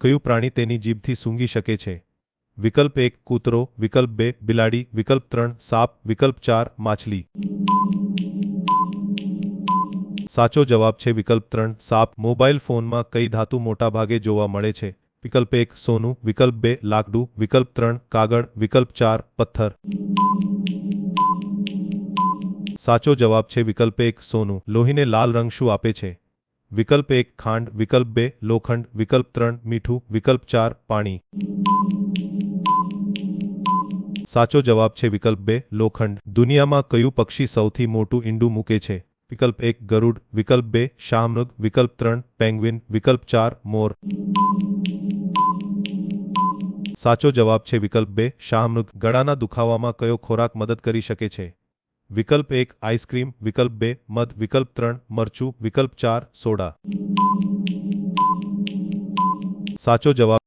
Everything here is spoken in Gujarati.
કયું પ્રાણી તેની જીભથી સૂંઘી શકે છે? વિકલ્પ 1 કૂતરો, વિકલ્પ 2 બિલાડી, વિકલ્પ 3 સાપ, વિકલ્પ 4 માછલી. સાચો જવાબ છે વિકલ્પ 3 સાપ. મોબાઈલ ફોનમાં કઈ ધાતુ મોટાભાગે જોવા મળે છે? વિકલ્પ 1 સોનું, વિકલ્પ 2 લાકડું, વિકલ્પ 3 કાગળ, વિકલ્પ 4 પથ્થર. સાચો જવાબ છે વિકલ્પ 1 સોનું. લોહીને લાલ રંગ શું આપે છે? વિકલ્પ 1 ખાંડ, વિકલ્પ 2 લોખંડ, વિકલ્પ 3 મીઠું, વિકલ્પ 4 પાણી. સાચો જવાબ છે વિકલ્પ 2 લોખંડ. દુનિયામાં કયું પક્ષી સૌથી મોટું ઈંડું મૂકે છે? વિકલ્પ 1 ગરુડ, વિકલ્પ 2 શાહમૃગ, વિકલ્પ 3 પેંગ્વિન, વિકલ્પ 4 મોર. સાચો જવાબ છે વિકલ્પ 2 શાહમૃગ. ગળાના દુખાવામાં કયો ખોરાક મદદ કરી શકે છે? વિકલ્પ 1 આઈસ્ક્રીમ, વિકલ્પ 2 મધ, વિકલ્પ 3 મરચું, વિકલ્પ 4 સોડા. સાચો જવાબ